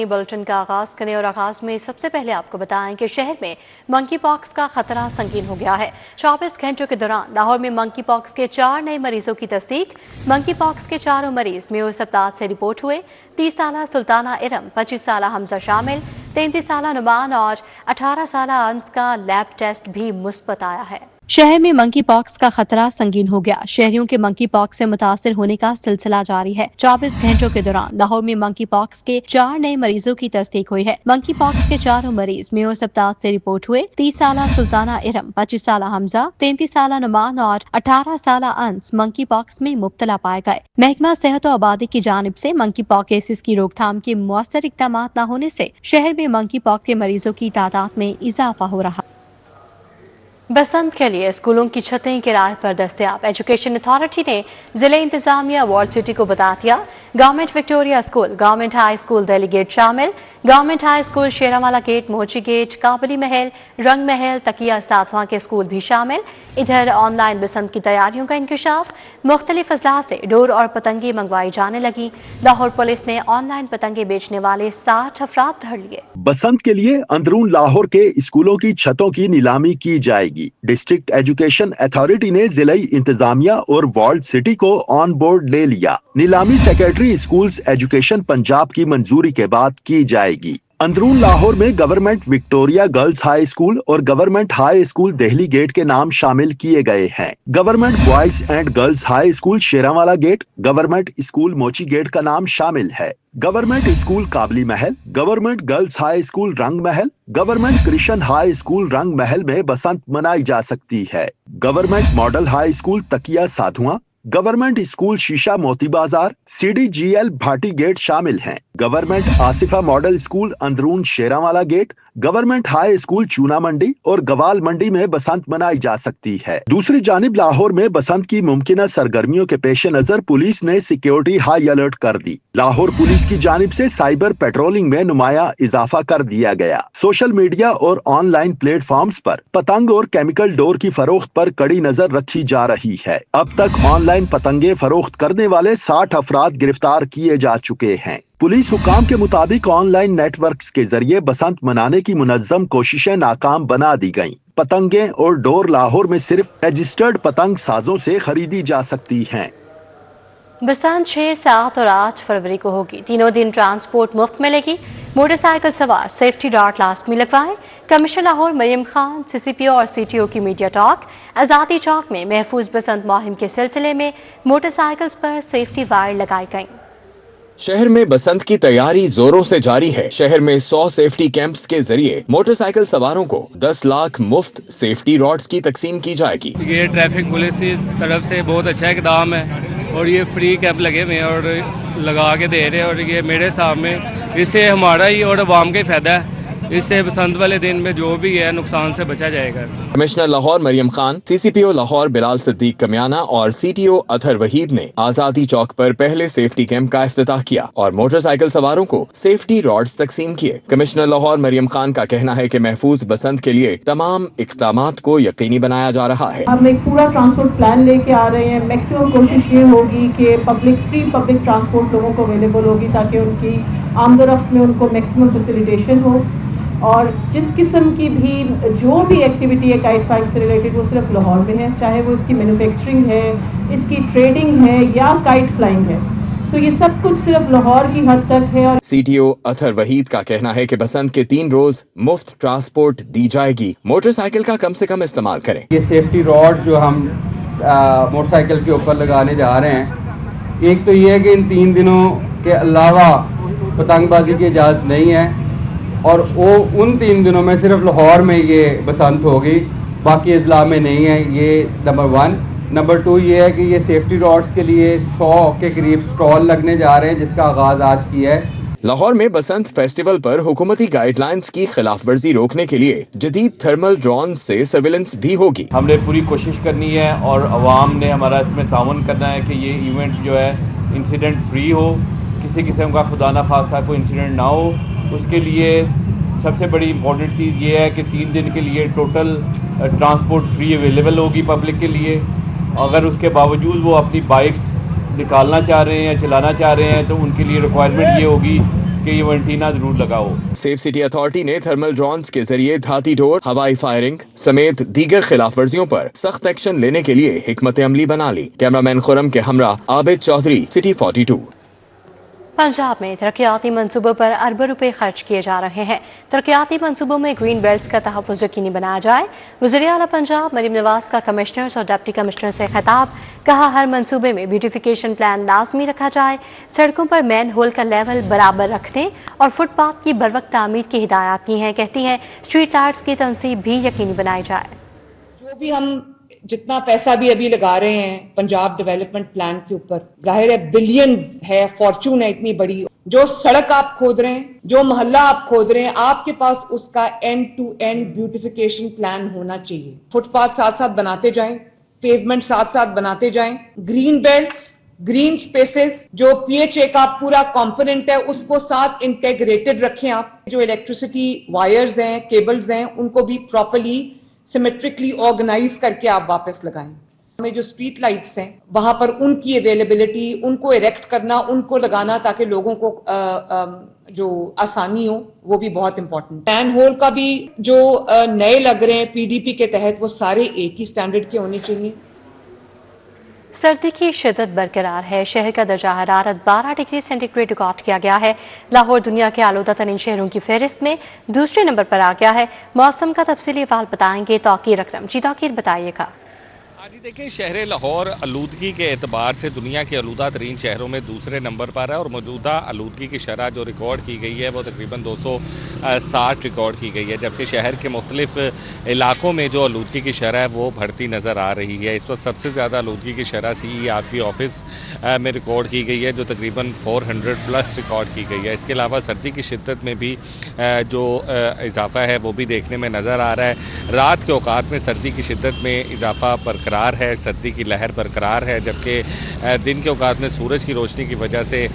مقامی بلٹن کا آغاز کریں اور آغاز میں سب سے پہلے آپ کو بتائیں کہ شہر میں منکی پاکس کا خطرہ سنگین ہو گیا ہے۔ 24 گھنٹوں کے دوران لاہور میں منکی پاکس کے 4 نئے مریضوں کی تصدیق۔ منکی پاکس کے 4 مریض میو سبتات سے رپورٹ ہوئے۔ 30 سالہ سلطانہ ارم، 25 سالہ حمزہ شامل، 33 سالہ نعمان اور 18 سالہ انس کا لیب ٹیسٹ بھی مثبت آیا ہے۔ شہر میں منکی پاکس کا خطرہ سنگین ہو گیا۔ شہریوں کے منکی پاکس سے متاثر ہونے کا سلسلہ جاری ہے۔ 24 گھنٹوں کے دوران لاہور میں منکی پاکس کے 4 نئے مریضوں کی تصدیق ہوئی ہے۔ منکی پاکس کے 4 مریض میو سبتات سے رپورٹ ہوئے۔ 30 سالہ سلطانہ ارم، 25 سالہ حمزہ، 33 سالہ نعمان اور 18 سالہ انس منکی پاکس میں مبتلا پائے گئے۔ محکمہ صحت و آبادی کی جانب سے منکی پاکس کیسز کی روک تھام کے مؤثر اقدامات نہ ہونے سے شہر میں منکی پاکس کے مریضوں کی تعداد میں اضافہ ہو رہا۔ بسنت کے لیے اسکولوں کی چھتیں کرائے پر دستیاب۔ ایجوکیشن اتھارٹی نے ضلع انتظامیہ وارڈ سٹی کو بتا دیا۔ Government Victoria school, government high school Delhi gate شامل۔ Government high school Sheranwala gate, Mochi gate, Kabuli Mahal, Rang Mahal, تقیہ ساتواں کے اسکول بھی شامل۔ ادھر آن لائن بسنت کی تیاریوں کا انکشاف۔ مختلف اضلاع سے ڈور اور پتنگیں منگوائی جانے لگی۔ لاہور پولیس نے آن لائن پتنگیں بیچنے والے 60 افراد دھر لیے۔ بسنت کے لیے اندرون لاہور کے اسکولوں کی چھتوں کی نیلامی کی جائے گی۔ ڈسٹرکٹ ایجوکیشن اتھارٹی نے ضلعی انتظامیہ اور وارڈ سٹی کو آن بورڈ لے لیا۔ نیلامی سیکرٹری اسکولز ایجوکیشن پنجاب کی منظوری کے بعد کی جائے گی۔ اندرون لاہور میں government Victoria girls high school اور government high school Delhi gate کے نام شامل کیے گئے ہیں۔ Government boys and girls high school Sheranwala gate, government school Mochi gate کا نام شامل ہے۔ گورنمنٹ اسکول کابلی Mahal, government girls high school رنگ Mahal, government Christian high school رنگ محل میں بسنت منائی جا سکتی ہے۔ Government model high school Takia Sadhwan, government school Sheesha Moti Bazaar, C D G L Bhati gate شامل ہیں۔ گورنمنٹ آصفہ ماڈل اسکول اندرون Sheranwala gate, government high school Chuna Mandi اور گوال منڈی میں بسنت منائی جا سکتی ہے۔ دوسری جانب لاہور میں بسنت کی ممکنہ سرگرمیوں کے پیش نظر پولیس نے سیکیورٹی ہائی الرٹ کر دی۔ لاہور پولیس کی جانب سے سائبر پیٹرولنگ میں نمایاں اضافہ کر دیا گیا۔ سوشل میڈیا اور آن لائن پلیٹ فارمز پر پتنگ اور کیمیکل ڈور کی فروخت پر کڑی نظر رکھی جا رہی ہے۔ اب تک آن لائن پتنگیں فروخت کرنے والے 60 افراد گرفتار کیے جا چکے ہیں۔ پولیس حکام کے مطابق آن لائن نیٹ ورکس کے ذریعے بسنت منانے کی منظم کوششیں ناکام بنا دی گئیں۔ پتنگیں اور ڈور لاہور میں صرف رجسٹرڈ پتنگ سازوں سے خریدی جا سکتی ہیں۔ بسنت 6، 7 اور 8 فروری کو ہوگی۔ تینوں دن ٹرانسپورٹ مفت ملے گی۔ موٹر سائیکل سوار سیفٹی ڈاٹ لازمی لگوائیں۔ کمشنر لاہور مریم خان، سی سی پی او اور سی ٹی او کی میڈیا ٹاک۔ آزادی چوک میں محفوظ بسنت مہم کے سلسلے میں موٹر سائیکلز پر سیفٹی وائر لگائی گئیں۔ شہر میں بسنت کی تیاری زوروں سے جاری ہے۔ شہر میں 100 سیفٹی کیمپس کے ذریعے موٹر سائیکل سواروں کو 10 لاکھ مفت سیفٹی راڈز کی تقسیم کی جائے گی۔ یہ ٹریفک پولیس کی طرف سے بہت اچھا اقدام ہے اور یہ فری کیمپ لگے ہوئے ہیں اور لگا کے دے رہے ہیں، اور یہ میرے سامنے اس سے ہمارا ہی اور عوام کا ہی فائدہ ہے۔ اس سے بسنت والے دن میں جو بھی ہے نقصان سے بچا جائے گا۔ کمشنر لاہور مریم خان، سی سی پی او لاہور بلال صدیق کمیانہ اور سی ٹی او اطہر وحید نے آزادی چوک پر پہلے سیفٹی کیمپ کا افتتاح کیا اور موٹر سائیکل سواروں کو سیفٹی راڈز تقسیم کیے۔ کمشنر لاہور مریم خان کا کہنا ہے کہ محفوظ بسنت کے لیے تمام اقدامات کو یقینی بنایا جا رہا ہے۔ ہم ایک پورا ٹرانسپورٹ پلان لے کے آ رہے ہیں۔ میکسیمم کوشش یہ ہوگی کہ فری پبلک ٹرانسپورٹ لوگوں کو اویلیبل ہوگی تاکہ ان کی آمد و رفت میں ان کو میکسیمم فیسیلیٹیشن ہو، اور جس قسم کی بھی جو بھی ایکٹیویٹی ہے کائٹ فلائنگ سے ریلیٹڈ وہ صرف لاہور میں ہے، چاہے وہ اس کی مینوفیکچرنگ ہے، اس کی ٹریڈنگ ہے یا کائٹ فلائنگ ہے۔ سو یہ سب کچھ صرف لاہور کی حد تک ہے۔ اور سی ٹی او اطہر وحید کا کہنا ہے کہ بسنت کے 3 روز مفت ٹرانسپورٹ دی جائے گی۔ موٹر سائیکل کا کم سے کم استعمال کریں۔ یہ سیفٹی راڈ جو ہم موٹر سائیکل کے اوپر لگانے جا رہے ہیں، ایک تو یہ ہے کہ ان 3 دنوں کے علاوہ پتنگ بازی کی اجازت نہیں ہے، اور وہ ان 3 دنوں میں صرف لاہور میں یہ بسنت ہوگی، باقی اضلاع میں نہیں ہے۔ یہ نمبر 1۔ نمبر 2 یہ ہے کہ یہ سیفٹی راڈز کے لیے 100 کے قریب سٹال لگنے جا رہے ہیں جس کا آغاز آج کیا ہے۔ لاہور میں بسنت فیسٹیول پر حکومتی گائیڈ لائنز کی خلاف ورزی روکنے کے لیے جدید تھرمل ڈرون سے سرویلنس بھی ہوگی۔ ہم نے پوری کوشش کرنی ہے اور عوام نے ہمارا اس میں تعاون کرنا ہے کہ یہ ایونٹ جو ہے انسیڈنٹ فری ہو، کسی قسم کا خدا نخواستہ کوئی انسیڈنٹ نہ ہو۔ اس کے لیے سب سے بڑی امپورٹنٹ چیز یہ ہے کہ 3 دن کے لیے ٹوٹل ٹرانسپورٹ فری اویلیبل ہوگی پبلک کے لیے۔ اگر اس کے باوجود وہ اپنی بائکس نکالنا چاہ رہے ہیں یا چلانا چاہ رہے ہیں تو ان کے لیے ریکوائرمنٹ یہ ہوگی कि ये एंटीना जरूर लगाओ। सेफ सिटी अथॉरिटी ने थर्मल ड्रोन्स के जरिए धाती डोर, हवाई फायरिंग समेत दीगर खिलाफ वर्जियों पर सख्त एक्शन लेने के लिए हिकमत अमली बना ली। कैमरामैन खुरम के हमरा आबिद चौधरी, सिटी 42। पंजाब में तरक्याती मंसूबों पर अरबों रुपए खर्च किए जा रहे हैं। तरक्याती मंसूबों में ग्रीन बेल्ट्स का तहफ़्फ़ुज़ यकीनी बनाया जाए। वज़ीर आला पंजाब मरीम नवाज का कमिश्नर्स और डिप्टी कमिश्नर से खिताब, कहा हर मंसूबे में ब्यूटिफिकेशन प्लान लाजमी रखा जाए। सड़कों पर मैन होल का लेवल बराबर रखने और फुटपाथ की बरवक्त तामीर की हिदायत की हैं। कहती हैं स्ट्रीट लाइट्स की तनसीब भी यकीनी बनाई जाए। जो भी हम जितना पैसा भी अभी लगा रहे हैं पंजाब डेवलपमेंट प्लान के ऊपर, जाहिर है बिलियंस है, फॉर्चून है इतनी बड़ी। जो सड़क आप खोद रहे हैं, जो मोहल्ला आप खोद रहे हैं, आपके पास उसका end to end beautification plan होना चाहिए। फुटपाथ साथ साथ बनाते जाएं, पेवमेंट साथ साथ बनाते जाएं, ग्रीन बेल्ट्स, ग्रीन स्पेसेस, जो PHA का पूरा कंपोनेंट है उसको साथ इंटेग्रेटेड रखें। आप जो इलेक्ट्रिसिटी वायर्स हैं, केबल्स हैं, उनको भी प्रॉपर्ली सिमेट्रिकली ऑर्गेनाइज करके आप वापस लगाएं। हमें जो स्ट्रीट लाइट्स हैं वहां पर उनकी अवेलेबिलिटी, उनको इरेक्ट करना, उनको लगाना ताकि लोगों को जो आसानी हो, वो भी बहुत इंपॉर्टेंट। मैन होल का भी जो नए लग रहे हैं PDP के तहत, वो सारे एक ही स्टैंडर्ड के होने चाहिए। सर्दी की शिद्दत बरकरार है। शहर का दर्जा हरारत 12 डिग्री सेंटीग्रेड रिकॉर्ड किया गया है। लाहौर दुनिया के आलूदा तरीन शहरों की फहरिस्त में दूसरे नंबर पर आ गया है। मौसम का तफसीली अहवाल बताएंगे तौकीर अकरम। जी तौकीर, बताइएगा। जी देखिए, शहर लाहौर आलूदगी के एतबार से दुनिया के आलूदा तरीन शहरों में दूसरे नंबर पर है और मौजूदा आलूदगी की शरह जो रिकॉर्ड की गई है वो तकरीबन 260 रिकॉर्ड की गई है, जबकि शहर के मुख्तलिफ इलाकों में जो आलूदगी की शरह है वो बढ़ती नज़र आ रही है। इस वक्त सबसे ज़्यादा आलूदगी की शरह CERP ऑफिस में रिकॉर्ड की गई है, जो तकरीबन 400 प्लस रिकॉर्ड की गई है। इसके अलावा सर्दी की शिद्दत में भी जो इजाफा है वो भी देखने में नज़र आ रहा है। रात के औकात में सर्दी की शिद्दत में इजाफा बरकरार है, सर्दी की लहर बरकरार है, जबकि दिन के औकात में सूरज की रोशनी की वजह से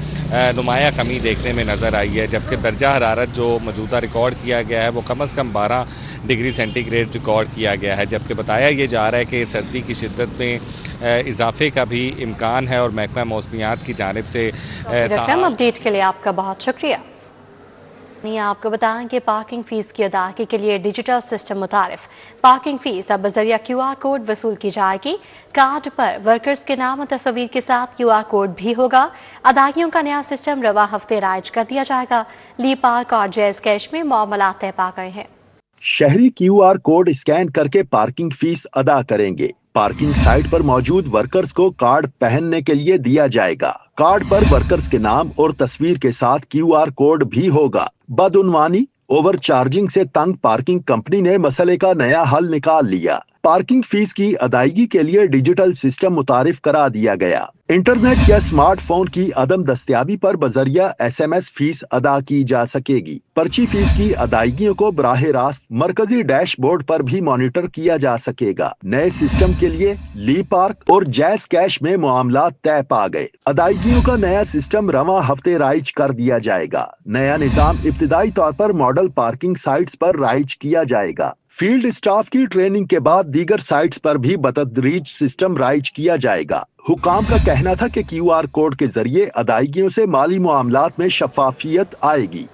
नुमाया कमी देखने में नज़र आई है। जबकि दर्जा हरारत जो मौजूदा रिकॉर्ड किया गया है वो कम से कम 12 डिग्री सेंटीग्रेड रिकॉर्ड किया गया है। जबकि बताया ये जा रहा है कि सर्दी की शिद्दत में इजाफे का भी इम्कान है और महकमा मौसमियात की जानिब से अपडेट के लिए आपका बहुत शुक्रिया। आपको बताएं कि पार्किंग फीस की अदायगी के लिए डिजिटल सिस्टम मुतारिफ। पार्किंग फीस अब बजरिया QR कोड वसूल की जाएगी। कार्ड पर वर्कर्स के नाम और तस्वीर के साथ QR कोड भी होगा। अदायगियों का नया सिस्टम रवा हफ्ते राइज कर दिया जाएगा। ली पार्क और जैज कैश में मामला तय पा गए हैं। शहरी QR कोड स्कैन करके पार्किंग फीस अदा करेंगे। पार्किंग साइट पर मौजूद वर्कर्स को कार्ड पहनने के लिए दिया जाएगा। कार्ड पर वर्कर्स के नाम और तस्वीर के साथ QR कोड भी होगा। बदउनवानी, ओवर चार्जिंग से तंग पार्किंग कंपनी ने मसले का नया हल निकाल लिया। पार्किंग फीस की अदायगी के लिए डिजिटल सिस्टम मुतारिफ करा दिया गया। इंटरनेट या स्मार्टफोन की अदम दस्तयाबी पर बजरिया SMS फीस अदा की जा सकेगी। पर्ची फीस की अदायगियों को बराह रास्त मरकजी डैशबोर्ड पर भी मॉनिटर किया जा सकेगा। नए सिस्टम के लिए ली पार्क और जैज कैश में मामला तय पा गए। अदायगियों का नया सिस्टम रवां हफ्ते राइज कर दिया जाएगा। नया निजाम इब्तिदाई तौर पर मॉडल पार्किंग साइट्स पर राइज किया जाएगा। फील्ड स्टाफ की ट्रेनिंग के बाद दीगर साइट्स पर भी बतदरीज सिस्टम राइज किया जाएगा। हुकाम का कहना था कि QR कोड के जरिए अदायगियों से माली मामलात में शफाफियत आएगी।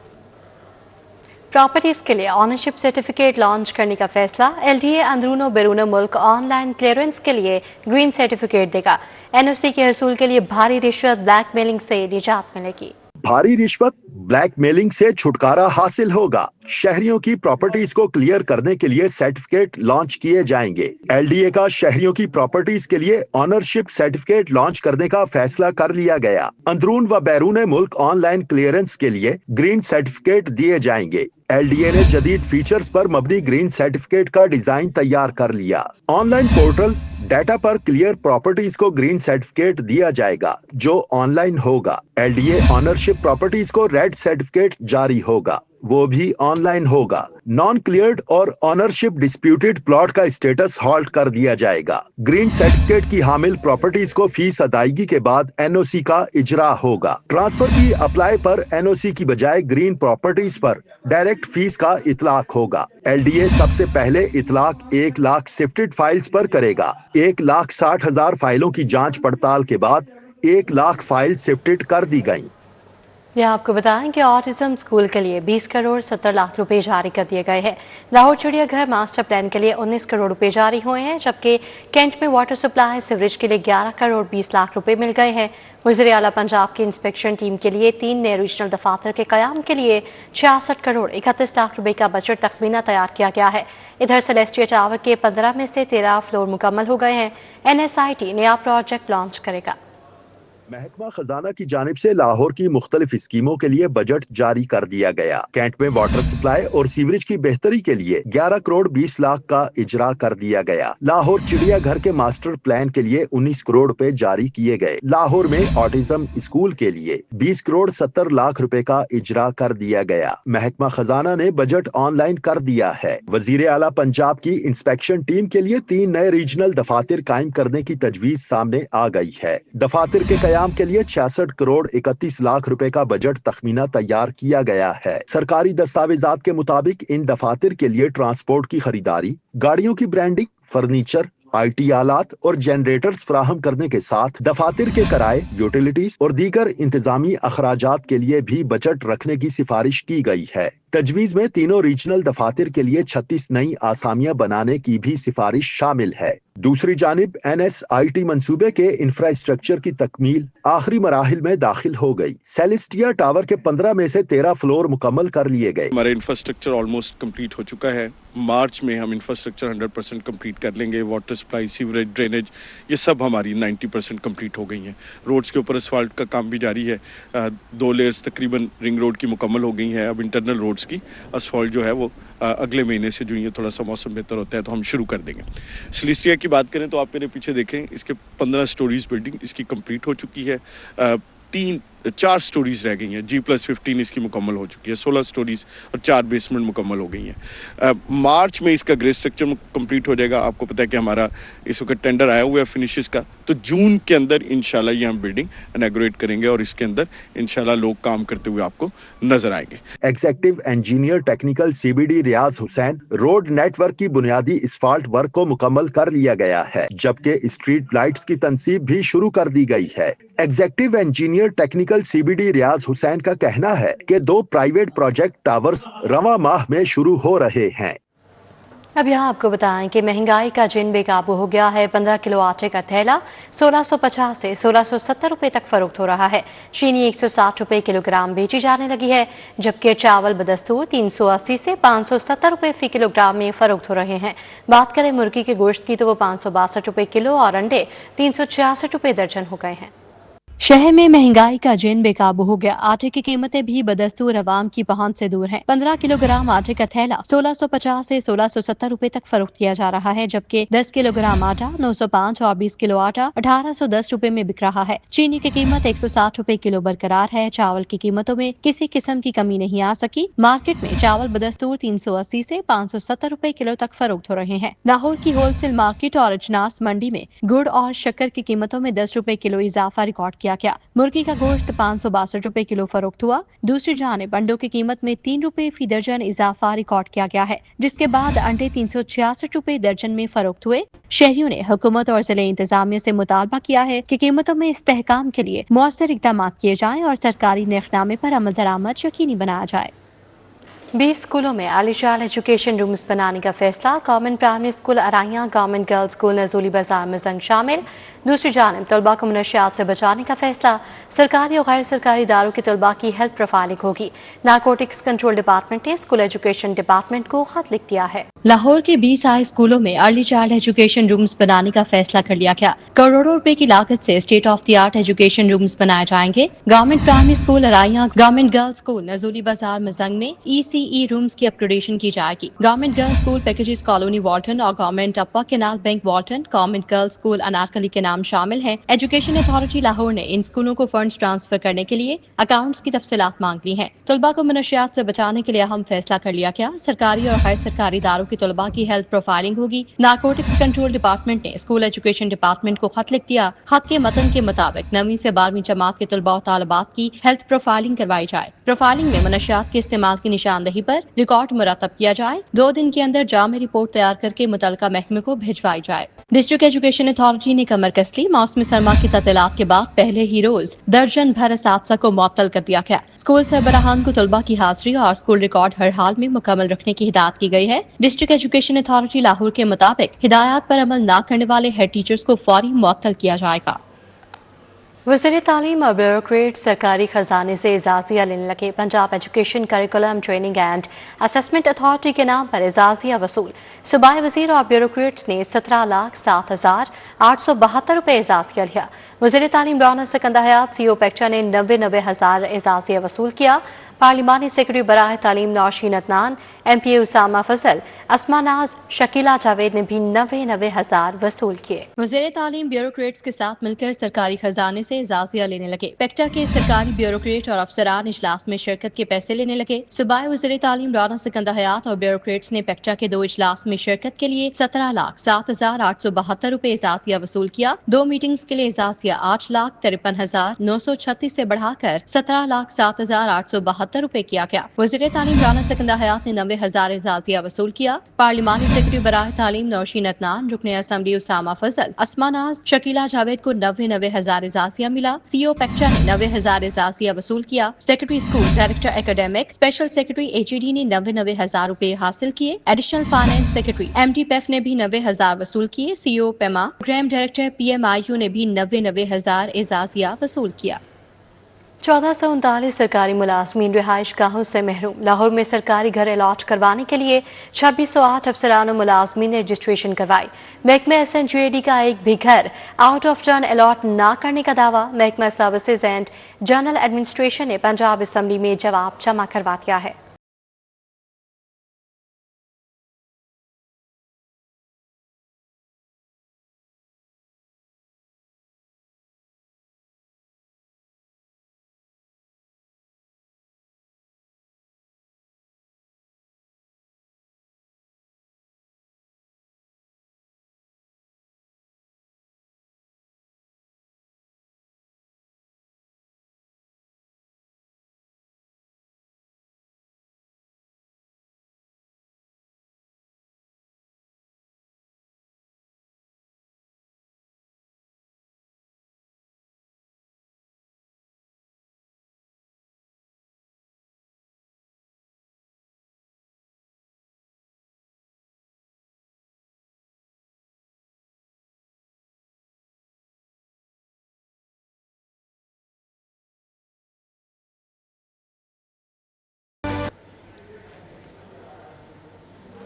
प्रॉपर्टीज के लिए ऑनरशिप सर्टिफिकेट लॉन्च करने का फैसला। LDA अंदरूनो बैरून मुल्क ऑनलाइन क्लियरेंस के लिए ग्रीन सर्टिफिकेट देगा। NOC के हसूल के लिए भारी रिश्वत, ब्लैकमेलिंग से निजात मिलेगी। भारी रिश्वत, ब्लैकमेलिंग से छुटकारा हासिल होगा। शहरियों की प्रॉपर्टीज को क्लियर करने के लिए सर्टिफिकेट लॉन्च किए जाएंगे। LDA का शहरियों की प्रॉपर्टीज के लिए ऑनरशिप सर्टिफिकेट लॉन्च करने का फैसला कर लिया गया। अंदरून व बैरून मुल्क ऑनलाइन क्लियरेंस के लिए ग्रीन सर्टिफिकेट दिए जाएंगे। LDA ने जदीद फीचर्स पर मबनी ग्रीन सर्टिफिकेट का डिजाइन तैयार कर लिया। ऑनलाइन पोर्टल डाटा पर क्लियर प्रॉपर्टीज को ग्रीन सर्टिफिकेट दिया जाएगा, जो ऑनलाइन होगा। LDA ऑनरशिप प्रॉपर्टीज को रेड सर्टिफिकेट जारी होगा, वो भी ऑनलाइन होगा। नॉन क्लियर्ड और ऑनरशिप डिस्प्यूटेड प्लॉट का स्टेटस हॉल्ट कर दिया जाएगा। ग्रीन सर्टिफिकेट की हामिल प्रॉपर्टीज को फीस अदायगी के बाद NOC का इजरा होगा। ट्रांसफर की अप्लाई पर NOC की बजाय ग्रीन प्रॉपर्टीज पर डायरेक्ट फीस का इतलाक होगा। LDA सबसे पहले इतलाक 1 लाख सिफ्टेड फाइल्स पर करेगा। 1,60,000 फाइलों की जांच पड़ताल के बाद 1 लाख फाइल सिफ्टेड कर दी गयी। यह आपको बताएं कि ऑटिज्म स्कूल के लिए 20 करोड़ 70 लाख रुपए जारी कर दिए गए हैं। लाहौर चिड़ियाघर मास्टर प्लान के लिए 19 करोड़ रुपए जारी हुए हैं, जबकि कैंट में वाटर सप्लाई सीवरेज के लिए 11 करोड़ 20 लाख रुपए मिल गए हैं। वज़ीर आला पंजाब की इंस्पेक्शन टीम के लिए 3 नए रीजनल दफातर के क़याम के लिए 66 करोड़ 31 लाख रुपए का बजट तखमीना तैयार किया गया है। इधर सेलेस्टिया टावर के 15 में से 13 फ्लोर मुकम्मल हो गए हैं। NSIT नया प्रोजेक्ट लॉन्च करेगा। महकमा खजाना की जानिब से लाहौर की मुख्तलिफ स्कीमों के लिए बजट जारी कर दिया गया। कैंट में वाटर सप्लाई और सीवरेज की बेहतरी के लिए 11 करोड़ 20 लाख का इजरा कर दिया गया। लाहौर चिड़ियाघर के मास्टर प्लान के लिए 19 करोड़ रुपए जारी किए गए। लाहौर में ऑटिज्म स्कूल के लिए 20 करोड़ 70 लाख रुपए का इजरा कर दिया गया। महकमा खजाना ने बजट ऑनलाइन कर दिया है। वजीर आला पंजाब की इंस्पेक्शन टीम के लिए 3 नए रीजनल दफातर कायम करने की तजवीज सामने आ गई है। दफातर के कयाम के लिए 66 करोड़ 31 लाख रुपए का बजट तखमीना तैयार किया गया है। सरकारी दस्तावेजात के मुताबिक इन दफातर के लिए ट्रांसपोर्ट की खरीदारी, गाड़ियों की ब्रांडिंग, फर्नीचर, IT आलात और जनरेटर्स फराहम करने के साथ दफातर के किराए, यूटिलिटीज और दीगर इंतजामी अखराजात के लिए भी बजट रखने की सिफारिश की गई है। तजवीज में तीनों रीजनल दफातर के लिए 36 नई आसामियां बनाने की भी सिफारिश शामिल है। दूसरी जानिब NSIT मंसूबे के इंफ्रास्ट्रक्चर की तकमील आखिरी मराहिल में दाखिल हो गई। सेलेस्टिया टावर के 15 में से 13 फ्लोर मुकम्मल कर लिए गए। हमारा इंफ्रास्ट्रक्चर ऑलमोस्ट कंप्लीट हो चुका है। मार्च में हम इंफ्रास्ट्रक्चर 100% कंप्लीट कर लेंगे। वाटर सप्लाई, सीवरेज, ड्रेनेज, ये सब हमारी 90% कंप्लीट हो गई हैं। रोड्स के ऊपर असफाल्ट का काम भी जारी है। 2 लेयर्स तकरीबन रिंग रोड की मुकम्मल हो गई हैं। अब इंटरनल रोड्स की असफाल्ट जो है वो अगले महीने से जो ये थोड़ा सा मौसम बेहतर होता है तो हम शुरू कर देंगे। सेलेस्टिया की बात करें तो आप मेरे पीछे देखें, इसके 15 स्टोरीज बिल्डिंग इसकी कंप्लीट हो चुकी है। 4 स्टोरीज रह गई हैं। G+15 इसकी मुकम्मल हो चुकी है। 16 स्टोरीज और 4 बेसमेंट मुकम्मल हो गई हैं। मार्च में इसका ग्रे स्ट्रक्चर कंप्लीट हो जाएगा। आपको पता है कि हमारा इस वक्त टेंडर आया हुआ है फिनिशेस का, तो जून के अंदर इंशाल्लाह ये हम बिल्डिंग इनॉग्रेट करेंगे और इसके अंदर इंशाल्लाह लोग काम करते हुए आपको नजर आएंगे। एग्जीक्यूटिव इंजीनियर टेक्निकल CBD रियाज हुसैन रोड नेटवर्क की बुनियादी असफाल्ट वर्क को मुकम्मल कर लिया गया है, जबकि स्ट्रीट लाइट्स की तनसीब भी शुरू कर दी गई है। एग्जीक्यूटिव इंजीनियर टेक्निकल CBD रियाज हुसैन का कहना है कि 2 प्राइवेट प्रोजेक्ट टावर्स रवां माह में शुरू हो रहे हैं। अब यहाँ आपको बताएं कि महंगाई का जिन बेकाबू हो गया है। 15 किलो आटे का थैला 1650 से 1670 रुपए तक फरोख्त हो रहा है। चीनी 160 रुपए किलोग्राम बेची जाने लगी है, जबकि चावल बदस्तूर 380 से 570 रुपए फी किलोग्राम में फरोख्त हो रहे हैं। बात करें मुर्गी के गोश्त की तो वो 562 रुपए किलो और अंडे 366 रुपए दर्जन हो गए हैं। शहर में महंगाई का जिन बेकाबू हो गया। आटे की कीमतें भी बदस्तूर अवाम की पहुंच से दूर हैं। 15 किलोग्राम आटे का थैला 1650 से 1670 रुपए तक फरोख्त किया जा रहा है, जबकि 10 किलोग्राम आटा 905 और 20 किलो आटा 1810 रुपए में बिक रहा है। चीनी की कीमत 160 रुपए किलो बरकरार है। चावल की कीमतों में किसी किस्म की कमी नहीं आ सकी। मार्केट में चावल बदस्तूर 380 से 570 रुपए किलो तक फरोख्त हो रहे हैं। लाहौर की होलसेल मार्केट और अजनास मंडी में गुड़ और शक्कर की कीमतों में 10 रुपए किलो इजाफा रिकॉर्ड किया गया। मुर्गी का गोश्त 562 रुपए किलो फरोख्त हुआ। दूसरी जानिब अंडों की कीमत में 3 रुपए फी दर्जन इजाफा रिकॉर्ड किया गया है, जिसके बाद अंडे 366 रुपए दर्जन में फरोख्त हुए। शहरियों ने हुकूमत और जिले इंतजामिया से मुतालबा किया है कि कीमतों में इस्तेहकाम के लिए मौसर इकदाम किए जाएं और सरकारी नेखनामे पर अमल दरामद यकीनी बनाया जाए। 20 स्कूलों में अर्ली चाइल्ड एजुकेशन रूम्स बनाने का फैसला। Government primary school Araiya, government girls school Nazuli Bazaar में जंग शामिल। दूसरी जानिब तलबा को मनशियात से बचाने का फैसला। सरकारी और गैर सरकारी इदारों के तलबा की हेल्थ प्रोफाइलिंग होगी। नारकोटिक्स कंट्रोल डिपार्टमेंट ने स्कूल एजुकेशन डिपार्टमेंट को खत लिख दिया है। लाहौर के 20 हाई स्कूलों में अर्ली चाइल्ड एजुकेशन रूम्स बनाने का फैसला कर लिया गया। करोड़ों रुपए की लागत से state of the art education rooms बनाए जाएंगे। Government primary school Araiya, government girls school Nazuli Bazaar Mozang में ECE रूम्स की अपग्रेडेशन की जाएगी। Government girls school packages colony Walton और government upper canal bank Walton, government girls school Anarkali के नाम शामिल हैं। एजुकेशन अथॉरिटी लाहौर ने इन स्कूलों को फंड्स ट्रांसफर करने के लिए अकाउंट्स की तफसीलात मांग ली हैं। तलबा को मनशियात से बचाने के लिए अहम फैसला कर लिया गया। सरकारी और गैर सरकारी इदारों की तलबा की हेल्थ प्रोफाइलिंग होगी। नारकोटिक्स कंट्रोल डिपार्टमेंट ने स्कूल एजुकेशन डिपार्टमेंट को खत लिख दिया। खत के मतन के मुताबिक 9वीं से 12वीं जमात के तलबा और तालिबात की हेल्थ प्रोफाइलिंग करवाई जाए। प्रोफाइलिंग में मनशियात के इस्तेमाल की निशानदही पर रिकॉर्ड मुरतब किया जाए। 2 दिन के अंदर जामे रिपोर्ट तैयार करके मुतल्लिका महकमे को भिजवाई जाए। डिस्ट्रिक्ट एजुकेशन अथॉरिटी ने कमर कस वेस्ली मौसमी सरमा की ततलात के बाद पहले ही रोज दर्जन भर असातिज़ा को मुअत्तल कर दिया गया। स्कूल सरबराहान को तलबा की हाजिरी और स्कूल रिकॉर्ड हर हाल में मुकम्मल रखने की हिदायत की गई है। डिस्ट्रिक्ट एजुकेशन अथॉरिटी लाहौर के मुताबिक हिदायत पर अमल न करने वाले हेड टीचर्स को फौरी मुअत्तल किया जाएगा। वज़ीर तालीम और ब्यूरोक्रेट सरकारी खजाने से एजाजिया लेने लगे। Punjab education curriculum training and assessment authority के नाम पर एजाजिया वसूल। सूबाई वज़ीर और ब्यूरोक्रेट्स ने 17,07,872 रुपये एजाजिया लिया। वज़ीर तालीम रौनक सिकंदर हयात CO पेक्चा ने 90,000 एजाजिया वसूल किया। पार्लिमानी सेक्रेटरी बराह तालीम नौशीन अदनान, MPA उसामा फजल, अस्मा नाज, शकीला जावेद ने भी 90,000 वसूल किए। वज़ीर तालीम ब्यूरोक्रेट्स के साथ मिलकर सरकारी खजाने से एजाजिया लेने लगे। पेक्टा के सरकारी ब्यूरोक्रेट और अफसरान इजलास में शिरकत के पैसे लेने लगे। सूबाई वज़ीर तालीम रौनक सिकंदर हयात और ब्यूरोक्रेट्स ने पेक्टा के 2 इजलास में शिरकत के लिए 17,07,872 रुपये एजाजिया वसूल किया। 2 मीटिंग्स के लिए एजाजिया 8,53,936 से बढ़ाकर 17,07,872 रुपए किया गया। वज़ीर तालीम रौनक सिकंदर हयात ने 90,000 एजाजिया वसूल किया। पार्लिमानी सेक्रेटरी बराह तालीम नौशीन अदनान, रुकने असेंबली उसामा फजल, अस्मा नाज, शकीला जावेद को 90,000 एजाजिया मिला। CO पेक्चा ने 90,000 एजाजिया वसूल किया। Secretary school, director academic, special secretary HED ने 90,000 रुपए हासिल किए। Additional finance secretary MD PEF ने भी 90,000 वसूल किए। CO पेमा, प्रोग्राम डायरेक्टर PMIU ने भी 90,000 एजाजिया वसूल किया। 1439 सरकारी मुलाजमीन रिहाइश गाहों से महरूम। लाहौर में सरकारी घर अलॉट करवाने के लिए 2608 अफसरान और मुलाजमीन ने रजिस्ट्रेशन करवाई। महकमा SNGAD का एक भी घर आउट ऑफ टर्न अलॉट न करने का दावा महकमा सर्विसेज एंड जनरल एडमिनिस्ट्रेशन ने पंजाब असम्बली में जवाब जमा करवा दिया है।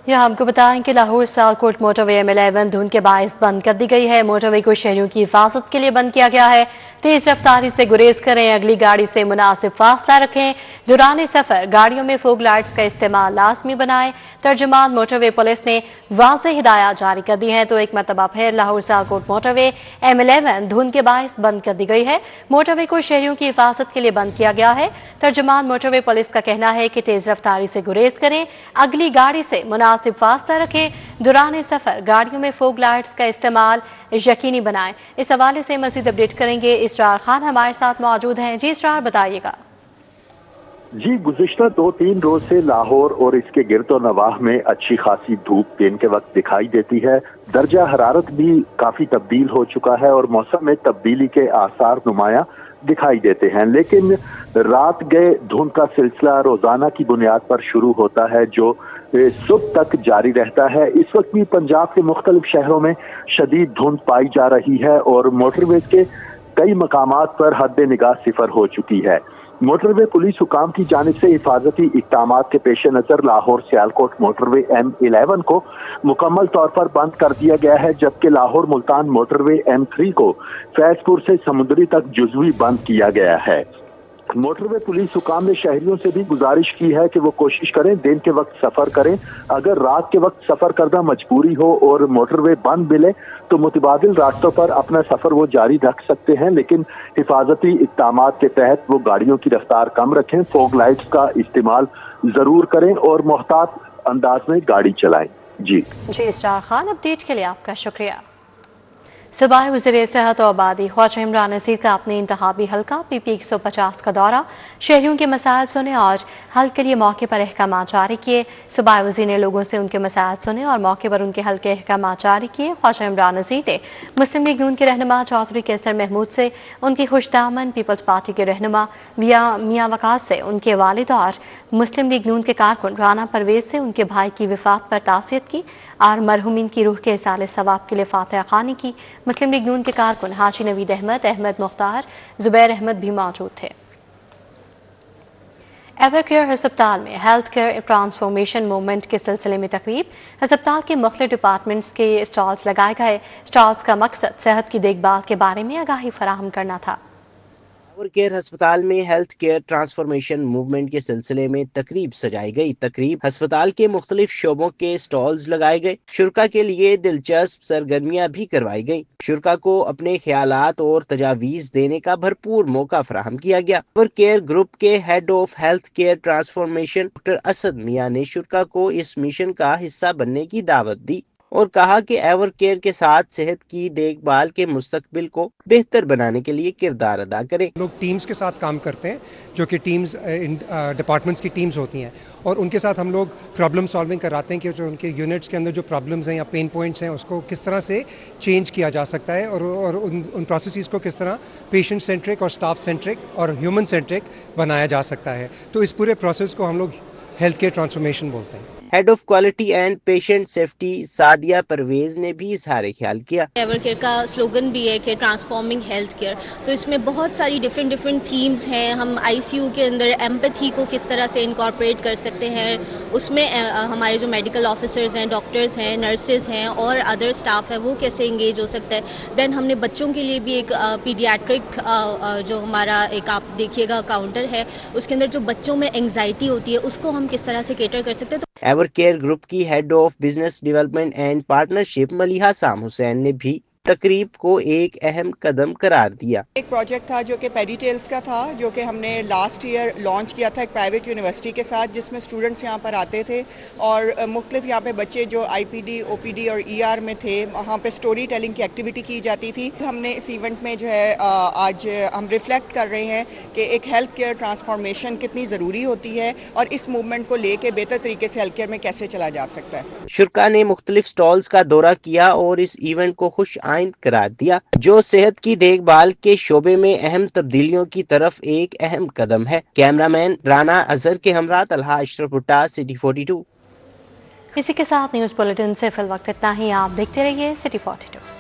यहाँ आपको बताएं कि लाहौर सियालकोट मोटरवे M11 धुंध के बायस बंद कर दी गई है। मोटरवे को शहरियों की हिफाजत के लिए बंद किया गया है। तेज रफ्तारी से गुरेज करें, अगली गाड़ी से मुनासिब फासला रखें, दौरान सफर गाड़ियों में फोग लाइट्स का इस्तेमाल लाजमी बनाएं। तर्जुमान मोटरवे पुलिस ने वाज़ेह हिदायत जारी कर दी है। तो एक मरतबा फिर लाहौर सियालकोट मोटरवे M11 धुंध के बायस बंद कर दी गई है। मोटरवे को शहरियों की हिफाजत के लिए बंद किया गया है। तर्जुमान मोटरवे पुलिस का कहना है कि तेज रफ्तारी से गुरेज करें, अगली गाड़ी से मुनासिब फासला रखें, दौरान सफर गाड़ियों में फोग लाइट्स का इस्तेमाल यकीनी बनाएं। इस हवाले से मजीद अपडेट करेंगे इसरार खान हमारे साथ मौजूद हैं। जी इसरार, बताइएगा। जी, गुज़िश्ता 2-3 रोज से लाहौर और इसके गिरदो नवाह में अच्छी खासी धूप दिन के वक्त दिखाई देती है। दर्जा हरारत भी काफी तब्दील हो चुका है और मौसम में तब्दीली के आसार नुमाया दिखाई देते हैं, लेकिन रात गए धुंध का सिलसिला रोजाना की बुनियाद पर शुरू होता है जो सुबह तक जारी रहता है। इस वक्त भी पंजाब के मुख्तलिफ शहरों में शदीद धुंध पाई जा रही है और मोटरवे के कई मकामात पर हद निगाह सिफर हो चुकी है। मोटरवे पुलिस हुकाम की जानिब से हिफाजती इक़दामात के पेश नज़र लाहौर सियालकोट मोटरवे M11 को मुकम्मल तौर पर बंद कर दिया गया है, जबकि लाहौर मुल्तान मोटरवे M3 को फैजपुर से समुद्री तक जुज़वी बंद किया गया है। मोटरवे पुलिस हुकाम ने शहरियों से भी गुजारिश की है कि वो कोशिश करें दिन के वक्त सफर करें। अगर रात के वक्त सफर करना मजबूरी हो और मोटरवे बंद मिले तो मुतबादिल रास्तों पर अपना सफर वो जारी रख सकते हैं, लेकिन हिफाजती इक़दामात के तहत वो गाड़ियों की रफ्तार कम रखें, फोग लाइट्स का इस्तेमाल जरूर करें और मोहतात अंदाज में गाड़ी चलाएं। जी इसरार खान, अपडेट के लिए आपका शुक्रिया। सूबाई वज़ीर सेहत और आबादी ख्वाजा इमरान नज़ीर का अपने इंतखाबी हल्का PP 150 का दौरा, शहरियों के मसाइल सुने और हल के लिए मौके पर अहकाम जारी किए। सूबाई वज़ीर ने लोगों से उनके मसाइल सुने और मौके पर उनके हल के अहकाम जारी किए। ख्वाजा इमरान नज़ीर ने मुस्लिम लीग नून के रहनुमा चौधरी कैसर महमूद से, उनकी खुशदामन पीपल्स पार्टी के रहनुमा मियां वकास से, उनके वालिद और मुस्लिम लीग नून के कारकुन राना परवेज से उनके भाई की वफात पर तासियत की और मरहूमिन की रूह के इसाले सवाब के लिए फातिहा खानी की। मुस्लिम लीग नून के कारकुन हाजी नवीद अहमद, अहमद मुख्तार, जुबैर अहमद भी मौजूद थे। एवरकेयर अस्पताल में हेल्थ केयर ट्रांसफॉर्मेशन मूवमेंट के सिलसिले में तकरीब, अस्पताल के मुख्तलिफ डिपार्टमेंट्स के स्टॉल्स लगाए गए। स्टॉल्स का मकसद सेहत की देखभाल के बारे में आगाही फराहम करना था। एवरकेयर अस्पताल में हेल्थ केयर ट्रांसफॉर्मेशन मूवमेंट के सिलसिले में तकरीब सजाई गई। तकरीब अस्पताल के मुख्तलिफ शोबों के स्टॉल्स लगाए गए। शुरका के लिए दिलचस्प सरगर्मियां भी करवाई गई। शुरका को अपने ख्यालात और तजावीज देने का भरपूर मौका फराहम किया गया। एवरकेयर ग्रुप के head of health care transformation doctor Asad Mian ने शुरका को इस मिशन का हिस्सा बनने की दावत दी और कहा कि एवरकेयर के साथ सेहत की देखभाल के मुस्तकबिल को बेहतर बनाने के लिए किरदार अदा करें। लोग टीम्स के साथ काम करते हैं, जो कि टीम्स डिपार्टमेंट्स की टीम्स होती हैं, और उनके साथ हम लोग प्रॉब्लम सॉल्विंग कराते हैं कि जो उनके यूनिट्स के अंदर जो प्रॉब्लम्स हैं या पेन पॉइंट्स हैं उसको किस तरह से चेंज किया जा सकता है और उन प्रोसेसेस को किस तरह पेशेंट सेंट्रिक और स्टाफ सेंट्रिक और ह्यूमन सेंट्रिक बनाया जा सकता है। तो इस पूरे प्रोसेस को हम लोग हेल्थ केयर ट्रांसफॉर्मेशन बोलते हैं। Head of quality and patient safety Sadia Parvez ने भी इजहार ख्याल किया। एवरकेयर का स्लोगन भी है कि ट्रांसफॉर्मिंग हेल्थ केयर, तो इसमें बहुत सारी डिफरेंट थीम्स हैं। हम ICU के अंदर एम्पैथी को किस तरह से इनकॉर्पोरेट कर सकते हैं, उसमें हमारे जो मेडिकल ऑफिसर्स हैं, डॉक्टर्स हैं, नर्सेज हैं और अदर स्टाफ है वो कैसे इंगेज हो सकता है। देन हमने बच्चों के लिए भी एक पीडियाट्रिक जो हमारा एक आप देखिएगा काउंटर है, उसके अंदर जो बच्चों में एंग्जाइटी होती है उसको हम किस तरह से केटर कर सकते हैं। एवरकेयर ग्रुप की head of business development and partnership Maliha साम हुसैन ने भी तकरीब को एक अहम कदम करार दिया। एक प्रोजेक्ट था जो कि पेडिटेल्स का था, जो कि हमने लास्ट ईयर लॉन्च किया था एक प्राइवेट यूनिवर्सिटी के साथ, जिसमें स्टूडेंट्स यहाँ पर आते थे और मुख्तलिफ यहाँ पे बच्चे जो IPD, OPD और ER में थे, वहाँ पे स्टोरी टेलिंग की एक्टिविटी की जाती थी। हमने इस इवेंट में जो है आज हम रिफ्लेक्ट कर रहे हैं कि एक हेल्थ केयर ट्रांसफॉर्मेशन कितनी ज़रूरी होती है और इस मूवमेंट को लेके बेहतर तरीके से हेल्थ केयर में कैसे चला जा सकता है। शुरका ने मुख्तलिफ स्टॉल्स का दौरा किया और इस इवेंट को खुश आइंद करार दिया, जो सेहत की देखभाल के शोबे में अहम तब्दीलियों की तरफ एक अहम कदम है। कैमरामैन राना अजहर के हमरा तलहा अशरफ भुट्टा, सिटी 42। इसी के साथ न्यूज़ बुलेटिन से फिल वक्त इतना ही। आप देखते रहिए सिटी 42।